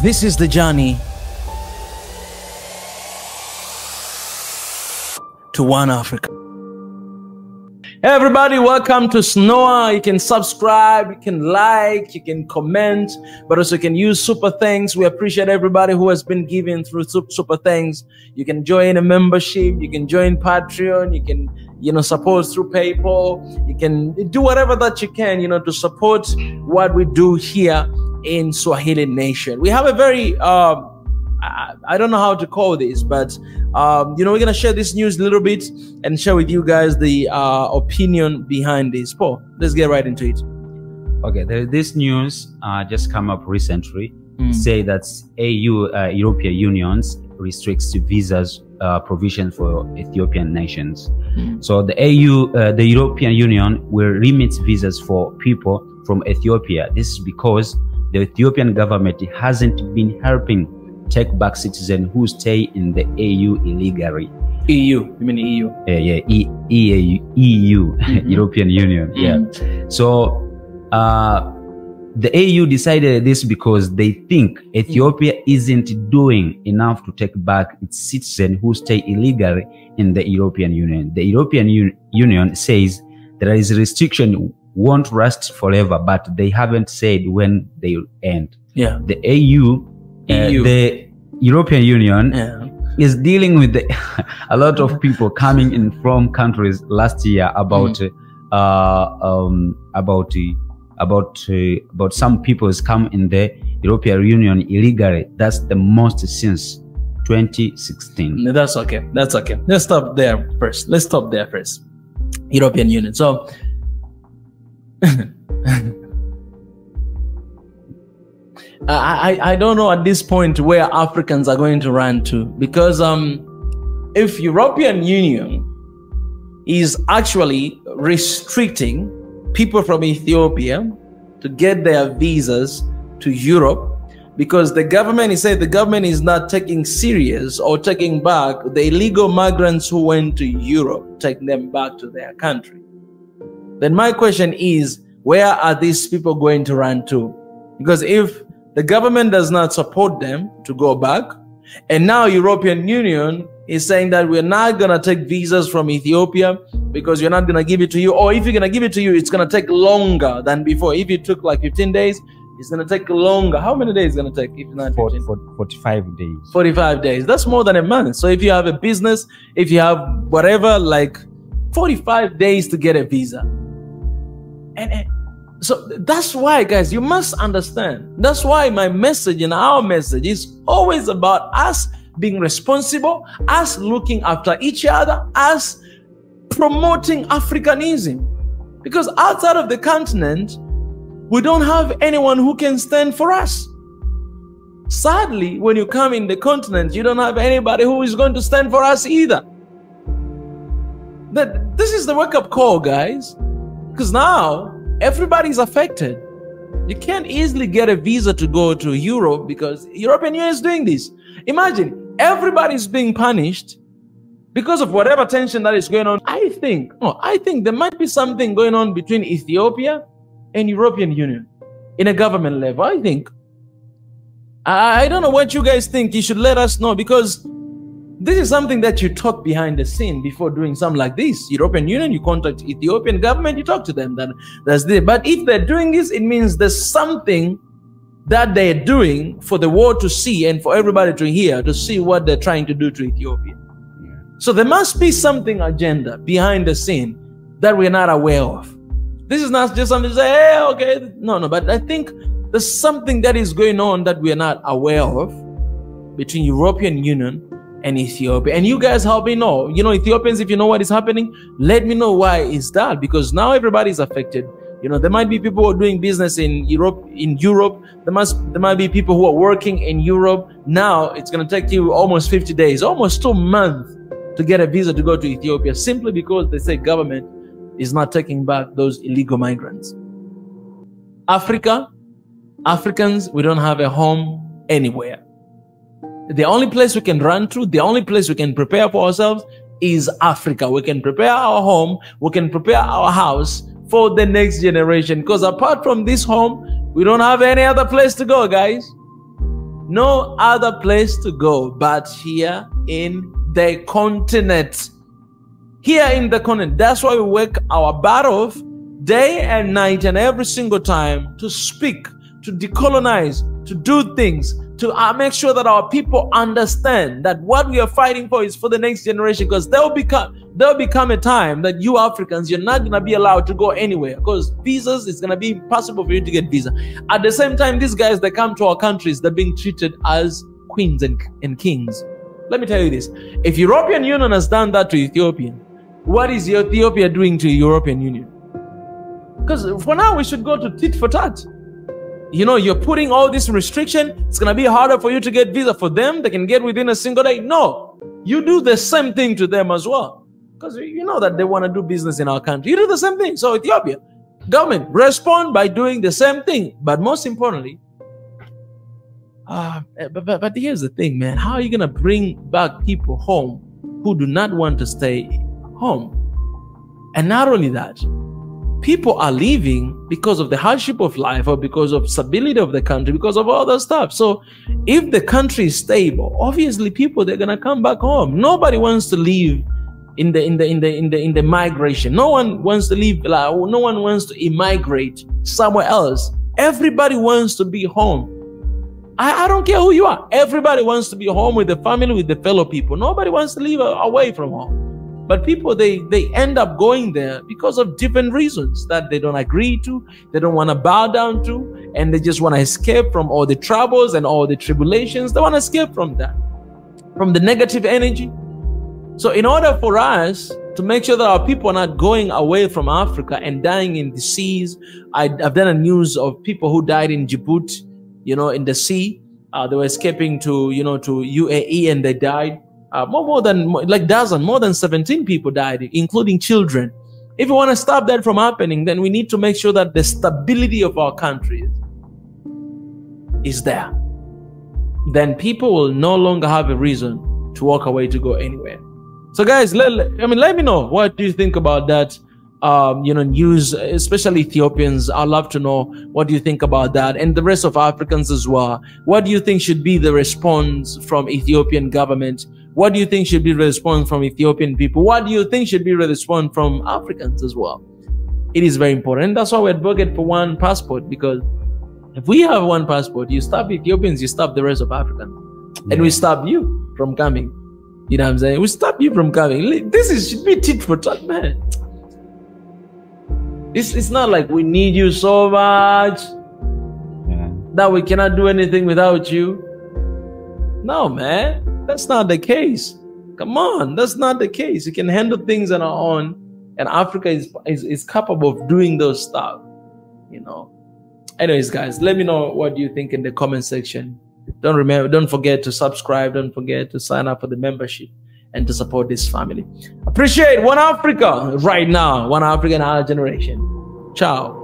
This is the journey to one Africa. Hey everybody, welcome to SNOA. You can subscribe, you can like, you can comment, but also you can use super thanks. We appreciate everybody who has been giving through super thanks. You can join a membership, you can join Patreon, you can, support through PayPal. You can do whatever that you can, to support what we do here in Swahili Nation. We have a very, I don't know how to call this, but we're gonna share this news a little bit and share with you guys the opinion behind this. Paul, let's get right into it. Okay, this news just come up recently. Say that European Unions restricts visas provision for Ethiopian nations. So the European Union will limit visas for people from Ethiopia. This is because the Ethiopian government hasn't been helping take back citizens who stay in the EU illegally. EU, you mean EU? Yeah, EU, European Union. Yeah. So the EU decided this because they think Ethiopia isn't doing enough to take back its citizens who stay illegally in the European Union. The European Union says there is a restriction won't last forever, but they haven't said when they will end. Yeah. The EU. The European Union is dealing with a lot of people coming in from countries last year about some people's come in the European Union illegally. That's the most since 2016. That's okay. That's okay. Let's stop there first. European Union. So I don't know at this point where Africans are going to run to, because if European Union is actually restricting people from Ethiopia to get their visas to Europe, because the government is not taking serious or taking back the illegal migrants who went to Europe, taking them back to their country, then my question is, where are these people going to run to? Because if the government does not support them to go back, and now European Union is saying that we're not going to take visas from Ethiopia because you're not going to give it to you, or if you're going to give it to you, it's going to take longer than before. If it took like 15 days, it's going to take longer. How many days is it going to take? If not 45 days. 45 days. That's more than a month. So if you have a business, if you have whatever, like 45 days to get a visa. So that's why, guys, you must understand. That's why my message and our message is always about us being responsible, us looking after each other, us promoting Africanism. Because outside of the continent, we don't have anyone who can stand for us. Sadly, when you come in the continent, you don't have anybody who is going to stand for us either. This is the wake-up call, guys. Because now, everybody's affected. You can't easily get a visa to go to Europe because European Union is doing this. Imagine, everybody's being punished because of whatever tension that is going on. I think there might be something going on between Ethiopia and European Union in a government level. I think. I don't know what you guys think. You should let us know, because this is something that you talk behind the scene before doing something like this. European Union, you contact Ethiopian government, you talk to them. That's this. But if they're doing this, it means there's something that they're doing for the world to see and for everybody to hear, to see what they're trying to do to Ethiopia. So there must be something agenda behind the scene that we're not aware of. This is not just something to say, hey, okay. No, but I think there's something that is going on that we're not aware of between European Union and Ethiopia. And you guys help me know. Ethiopians, if you know what is happening, let me know why is that, because now everybody's affected. There might be people who are doing business in Europe. There might be people who are working in Europe. Now it's going to take you almost 50 days, almost 2 months to get a visa to go to Ethiopia, simply because they say government is not taking back those illegal migrants. Africans, we don't have a home anywhere. The only place we can run to, the only place we can prepare for ourselves is Africa. We can prepare our home, we can prepare our house for the next generation. Because apart from this home, we don't have any other place to go, guys. no other place to go but here in the continent. Here in the continent. That's why we work our butt off day and night and every single time to speak, to decolonize, to do things, to make sure that our people understand that what we are fighting for is for the next generation, because there'll become a time that you Africans, you're not going to be allowed to go anywhere because visas, it's going to be impossible for you to get visa. At the same time, these guys that come to our countries, they're being treated as queens and kings. Let me tell you this. If European Union has done that to Ethiopian, what is Ethiopia doing to European Union? Because for now, we should go to tit for tat. You know, you're putting all this restriction. It's going to be harder for you to get visa. For them, they can get within a single day. No, you do the same thing to them as well. Because you know that they want to do business in our country. You do the same thing. So Ethiopia, government, respond by doing the same thing. But most importantly, but here's the thing, man. How are you going to bring back people home who do not want to stay home? And not only that, people are leaving because of the hardship of life or because of stability of the country, because of all that stuff. So if the country is stable, obviously people, they're gonna come back home. Nobody wants to leave in the migration. No one wants to leave, no one wants to immigrate somewhere else. Everybody wants to be home. I don't care who you are. Everybody wants to be home with the family, with the fellow people. Nobody wants to leave away from home. But people, they end up going there because of different reasons that they don't agree to, they don't want to bow down to, and they just want to escape from all the troubles and all the tribulations. They want to escape from that, from the negative energy. So in order for us to make sure that our people are not going away from Africa and dying in the seas, I've done a news of people who died in Djibouti, you know, in the sea. They were escaping to, you know, to UAE and they died. More than 17 people died, including children. If we want to stop that from happening, then we need to make sure that the stability of our country is there. Then people will no longer have a reason to walk away to go anywhere. So guys, let me know, what do you think about that? You know, news, especially Ethiopians. I'd love to know what do you think about that, and the rest of Africans as well. What do you think should be the response from Ethiopian government? What do you think should be the response from Ethiopian people? What do you think should be the response from Africans as well? It is very important. That's why we advocate for one passport, because if we have one passport, you stop Ethiopians, you stop the rest of Africans. Yeah. And we stop you from coming. You know what I'm saying? We stop you from coming. This should be tit for tat, man. It's not like we need you so much that we cannot do anything without you. No, man. That's not the case. Come on, that's not the case. You can handle things on our own, and Africa is capable of doing those stuff, you know. Anyways, guys, let me know what you think in the comment section. Don't forget to subscribe. Don't forget to sign up for the membership and to support this family. Appreciate One Africa right now. One Africa in our generation. Ciao.